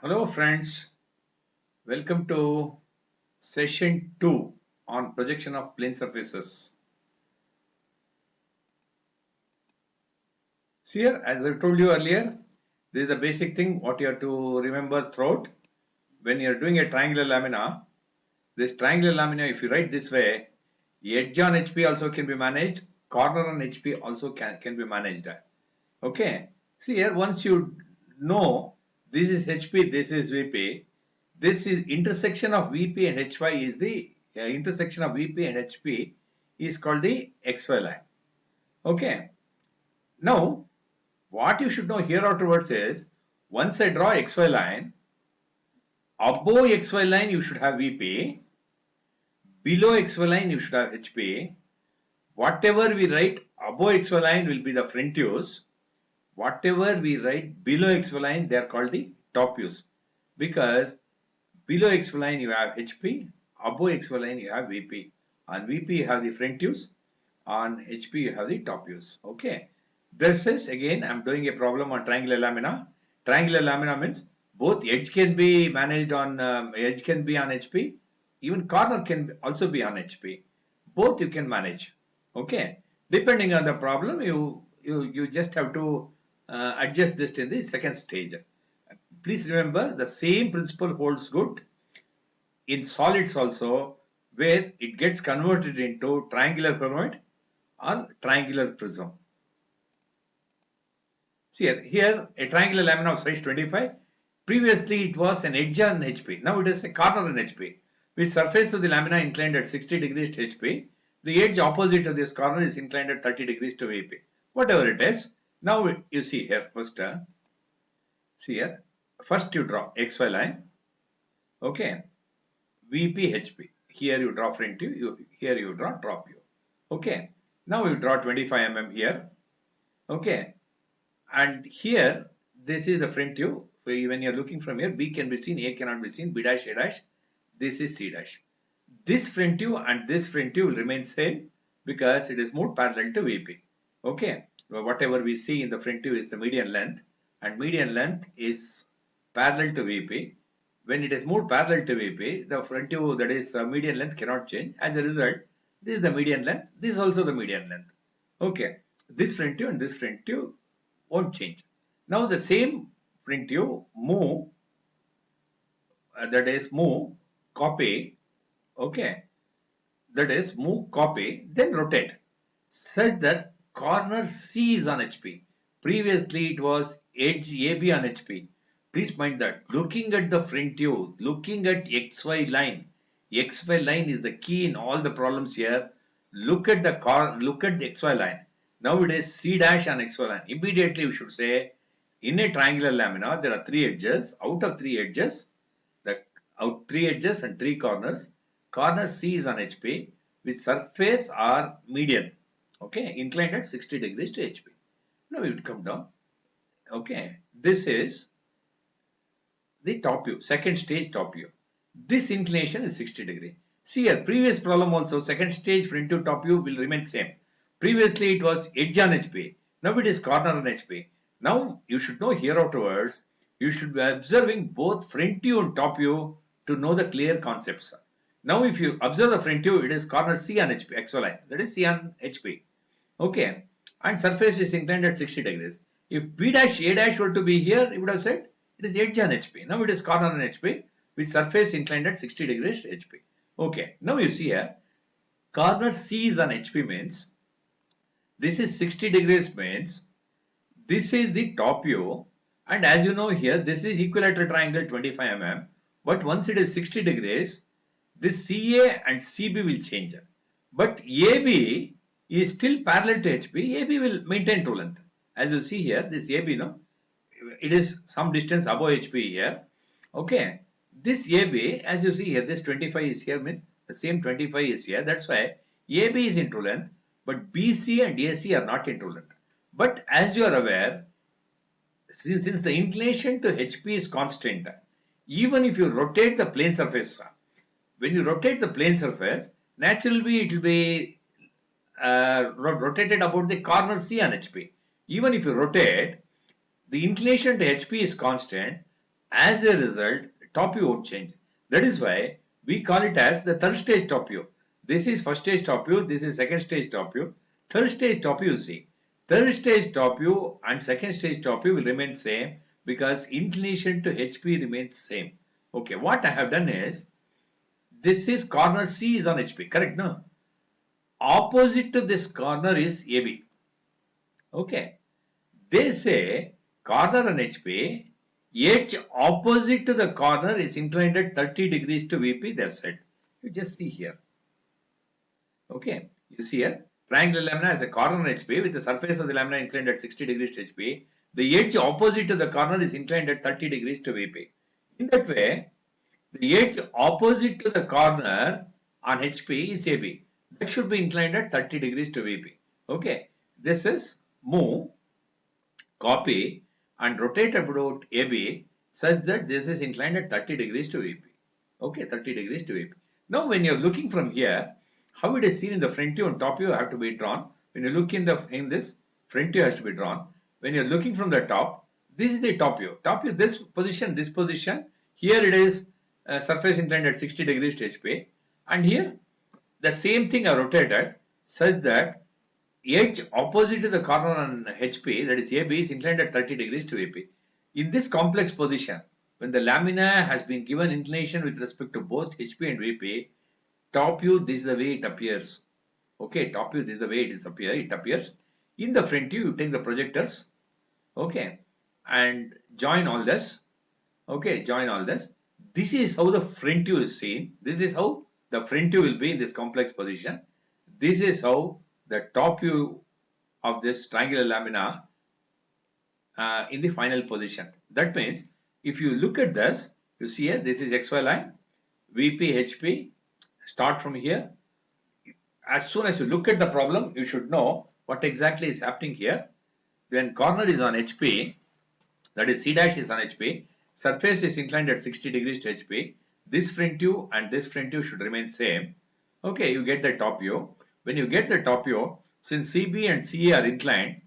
Hello friends, welcome to session 2 on projection of plane surfaces. So here, as I told you earlier, this is the basic thing what you have to remember throughout. When you are doing a triangular lamina, this triangular lamina, if you write this way, edge on HP also can be managed, corner on HP also can be managed. Okay, see here, once you know this is HP, this is VP, this is intersection of VP and HY is the intersection of VP and HP is called the XY line. Okay, now what you should know here afterwards is once I draw XY line, above XY line you should have VP, below XY line you should have HP. Whatever we write above XY line will be the front views. Whatever we write below XY line, they are called the top views. Because below XY line you have HP, above XY line you have VP. On VP you have the front views, on HP you have the top views. Okay. This is again, I'm doing a problem on triangular lamina. Triangular lamina means both edge can be managed on, edge can be on HP, even corner can also be on HP. Both you can manage. Okay. Depending on the problem, you just have to adjust this in the second stage. Please remember the same principle holds good in solids also, where it gets converted into triangular pyramid or triangular prism. See here a triangular lamina of size 25. Previously it was an edge on HP. Now it is a corner on HP. With surface of the lamina inclined at 60 degrees to HP. The edge opposite of this corner is inclined at 30 degrees to VP. Whatever it is. Now you see here first. See here. First you draw XY line. Okay. VP HP. Here you draw front view. Here you draw top view. Okay. Now you draw 25 mm here. Okay. And here, this is the front view. When you're looking from here, B can be seen, A cannot be seen, B dash, A dash. This is C dash. This front view and this front view will remain same because it is moved parallel to VP. Okay. Whatever we see in the front view is the median length, and median length is parallel to VP. When it is moved parallel to VP, the front view, that is median length, cannot change. As a result, this is the median length. This is also the median length. Okay. This front view and this front view won't change. Now the same front view move, that is move, copy, okay, that is move, copy, then rotate, such that corner C is on HP. Previously it was edge AB on HP. Please mind that looking at the front view, looking at XY line is the key in all the problems here. Look at the XY line. Now it is C dash on XY line. Immediately we should say, in a triangular lamina, there are three edges. Out of three edges, three edges and three corners. Corner C is on HP, with surface or median. Okay, inclined at 60 degrees to HP. Now we would come down. Okay, this is the top view, second stage top view. This inclination is 60 degree. See here, previous problem also, second stage front view top view will remain same. Previously it was edge on HP. Now it is corner on HP. Now you should know here afterwards, you should be observing both front view and top view to know the clear concepts. Now if you observe the front view, it is corner C on HP, XY line. That is C on HP. Okay. And surface is inclined at 60 degrees. If B dash, A dash were to be here, it would have said it is edge on HP. Now it is corner on HP with surface inclined at 60 degrees to HP. Okay. Now you see here, corner C is on HP means, this is 60 degrees means, this is the top view, and as you know here, this is equilateral triangle 25 mm, but once it is 60 degrees, this CA and CB will change. But AB is still parallel to HP, AB will maintain true length. As you see here, this AB, no, it is some distance above HP here. Okay, this AB, as you see here, this 25 is here, means the same 25 is here. That's why AB is in true length, but BC and AC are not in true length. But as you are aware, since the inclination to HP is constant, even if you rotate the plane surface, when you rotate the plane surface, naturally it will be rotated about the corner C on HP. Even if you rotate, the inclination to HP is constant, As a result, top view won't change. That is why we call it as the third stage top view. This is first stage top view, this is second stage top view. Third stage top view, see. Third stage top view and second stage top view will remain same because inclination to HP remains same. Okay, what I have done is, this is corner C is on HP, correct? No? Opposite to this corner is AB. Okay. They say corner on HP, edge opposite to the corner is inclined at 30 degrees to VP, they have said. You just see here. Okay. You see here, triangular lamina has a corner on HP with the surface of the lamina inclined at 60 degrees to HP. The edge opposite to the corner is inclined at 30 degrees to VP. In that way, the edge opposite to the corner on HP is AB. That should be inclined at 30 degrees to VP. Okay. This is move, copy and rotate about AB such that this is inclined at 30 degrees to VP. Okay, 30 degrees to VP. Now when you are looking from here, how it is seen in the front view and top view have to be drawn. When you look in this, front view has to be drawn. When you are looking from the top, this is the top view. Top view, this position. Here it is surface inclined at 60 degrees to HP. And here, the same thing I rotated such that edge opposite to the corner on HP, that is AB, is inclined at 30 degrees to AP. In this complex position, when the lamina has been given inclination with respect to both HP and VP, top view, this is the way it appears. Okay, top view, this is the way it appears. In the front view, you take the projectors, okay, and join all this. Okay, join all this. This is how the front view is seen. This is how the front view will be in this complex position. This is how the top view of this triangular lamina in the final position. That means if you look at this, you see here, this is XY line, VP, HP, start from here. As soon as you look at the problem, you should know what exactly is happening here. When corner is on HP, that is C dash is on HP, surface is inclined at 60 degrees to HP, this front view and this front view should remain same. Okay, you get the top view. When you get the top view, since CB and CA are inclined,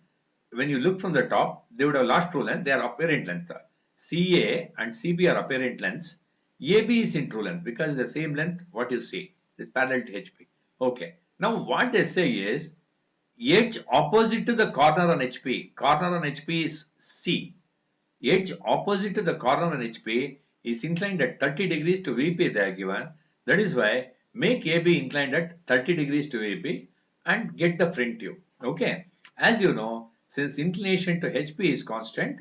when you look from the top, they would have lost true length, they are apparent length. CA and CB are apparent lengths. AB is in true length because the same length what you see is parallel to HP. Okay. Now what they say is edge opposite to the corner on HP. Corner on HP is C. Edge opposite to the corner on HP is inclined at 30 degrees to VP they are given. That is why make AB inclined at 30 degrees to VP and get the front view. Okay. As you know, since inclination to HP is constant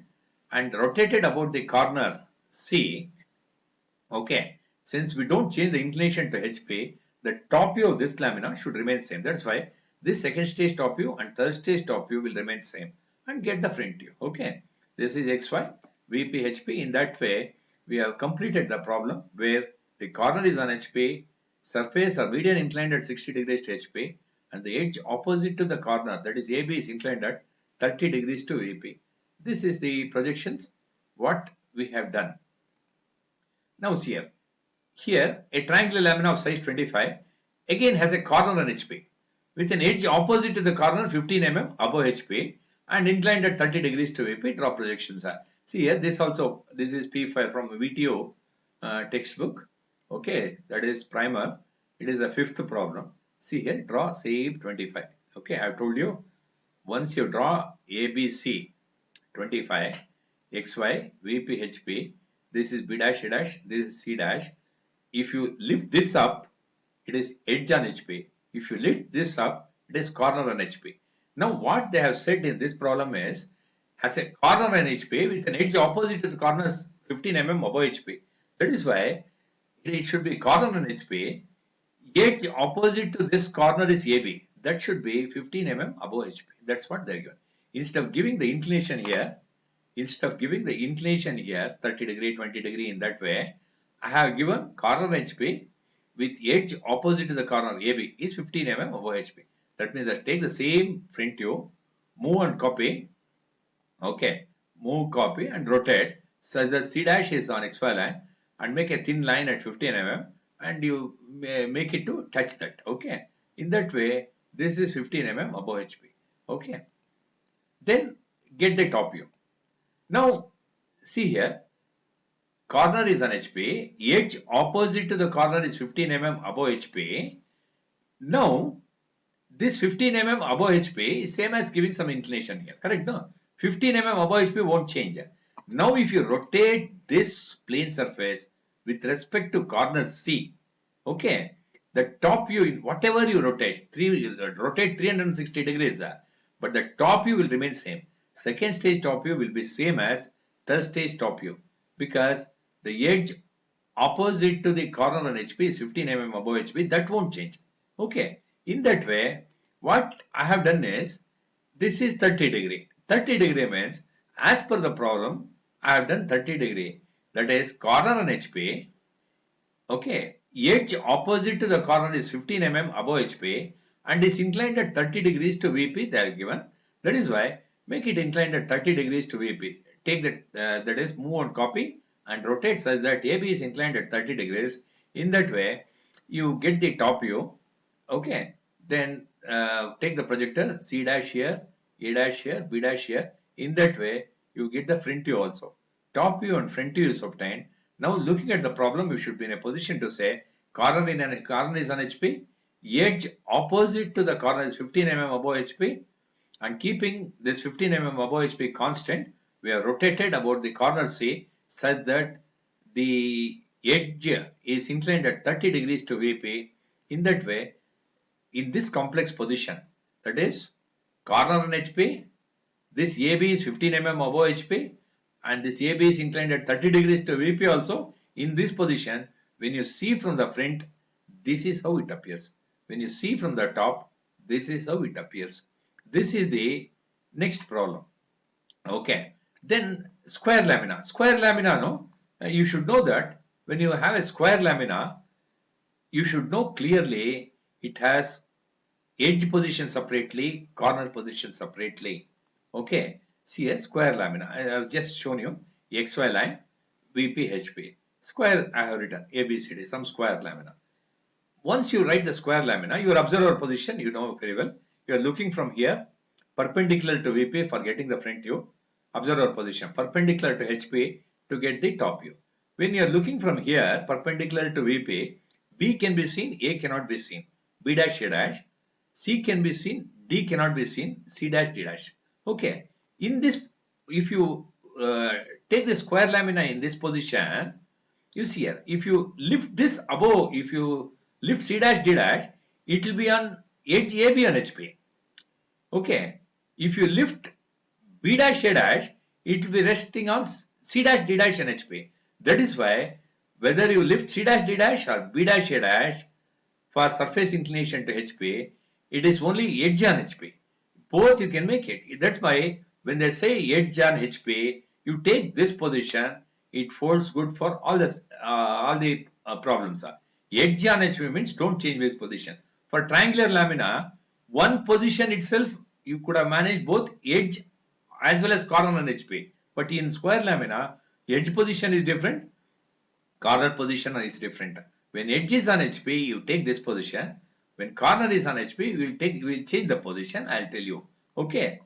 and rotated about the corner C, okay, since we don't change the inclination to HP, the top view of this lamina should remain same. That's why this second stage top view and third stage top view will remain same and get the front view. Okay. This is XY, VP, HP. In that way, we have completed the problem where the corner is on HP, surface or median inclined at 60 degrees to HP, and the edge opposite to the corner, that is AB, is inclined at 30 degrees to VP. This is the projections what we have done. Now see here. Here, a triangular lamina of size 25 again has a corner on HP with an edge opposite to the corner 15 mm above HP and inclined at 30 degrees to VP. Draw projections are. See here, this is P5 from VTO textbook. Okay, that is primer. It is the fifth problem. See here, draw same 25. Okay, I have told you, once you draw ABC 25, XY, VP, HP, this is B dash, A dash, this is C dash. If you lift this up, it is edge on HP. If you lift this up, it is corner on HP. Now what they have said in this problem is, has a corner on HP with an edge opposite to the corners 15 mm above HP. That is why it should be corner on HP. Edge opposite to this corner is AB. That should be 15 mm above HP. That's what they are given. Instead of giving the inclination here, 30 degree, 20 degree in that way, I have given corner HP with edge opposite to the corner AB is 15 mm above HP. That means that take the same front view, move and copy. Okay, move, copy and rotate such that C dash is on XY line and make a thin line at 15 mm and you make it to touch that. Okay, in that way, this is 15 mm above HP. Okay, then get the top view. Now, see here, corner is on HP, edge opposite to the corner is 15 mm above HP. Now, this 15 mm above HP is same as giving some inclination here, correct? No? 15 mm above HP won't change. Now, if you rotate this plane surface with respect to corner C, okay, the top view, whatever you rotate, rotate 360 degrees, but the top view will remain same. Second stage top view will be same as third stage top view because the edge opposite to the corner on HP is 15 mm above HP. That won't change. Okay. In that way, what I have done is, this is 30 degree. 30 degree means, as per the problem, I have done 30 degree. That is corner on HP. Okay. Edge opposite to the corner is 15 mm above HP and is inclined at 30 degrees to VP. They are given. That is why make it inclined at 30 degrees to VP. Take that, that is move on copy and rotate such that AB is inclined at 30 degrees. In that way, you get the top view. Okay. Then take the projector, C dash here, A dash here, B dash here. In that way, you get the front view also. Top view and front view is obtained. Now, looking at the problem, you should be in a position to say corner is on HP, edge opposite to the corner is 15 mm above HP, and keeping this 15 mm above HP constant, we have rotated about the corner C such that the edge is inclined at 30 degrees to VP. In that way, in this complex position, that is corner on HP, this AB is 15 mm above HP and this AB is inclined at 30 degrees to VP also. In this position, when you see from the front, this is how it appears. When you see from the top, this is how it appears. This is the next problem. Okay. Then square lamina. Square lamina, no? You should know that when you have a square lamina, you should know clearly it has edge position separately, corner position separately. Okay. See a square lamina. I have just shown you XY line, VP, HP. Square I have written ABCD, some square lamina. Once you write the square lamina, your observer position, you know very well. You are looking from here, perpendicular to VP for getting the front view. Observer position, perpendicular to HP to get the top view. When you are looking from here, perpendicular to VP, B can be seen, A cannot be seen. B dash, A dash. C can be seen, D cannot be seen, C dash, D dash. Okay. In this, if you take the square lamina in this position, you see here, if you lift this above, if you lift C dash, D dash, it will be on edge AB on HP. Okay. If you lift B dash, A dash, it will be resting on C dash, D dash on HP. That is why whether you lift C dash, D dash or B dash, A dash for surface inclination to HP, it is only edge on HP. Both you can make it. That's why when they say edge on HP, you take this position, it holds good for all the problems. Edge on HP means don't change this position. For triangular lamina, one position itself, you could have managed both edge as well as corner on HP. But in square lamina, edge position is different, corner position is different. When edge is on HP, you take this position. When corner is on HP, we will change the position. I'll tell you. Okay.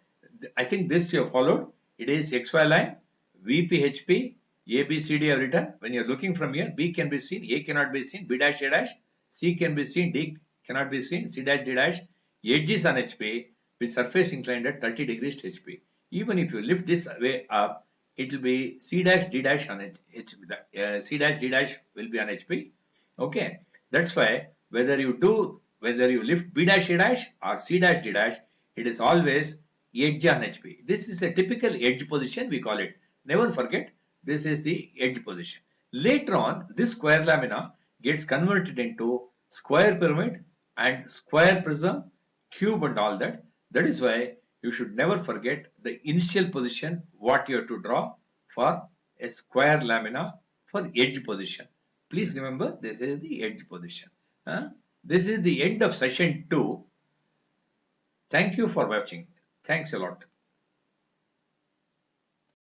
I think this you have followed. It is XY line, VP, HP, ABCD have written. When you are looking from here, B can be seen, A cannot be seen, B dash, A dash, C can be seen, D cannot be seen, C dash, D dash. Edge is on HP with surface inclined at 30 degrees to HP. Even if you lift this way up, it will be C dash, D dash on HP. C dash, D dash will be on HP. Okay. That's why whether you lift B dash, A dash or C dash, D dash, it is always edge on HP. This is a typical edge position, we call it. Never forget, this is the edge position. Later on, this square lamina gets converted into square pyramid and square prism, cube and all that. That is why you should never forget the initial position, what you have to draw for a square lamina for edge position. Please remember, this is the edge position. This is the end of session 2. Thank you for watching. Thanks a lot.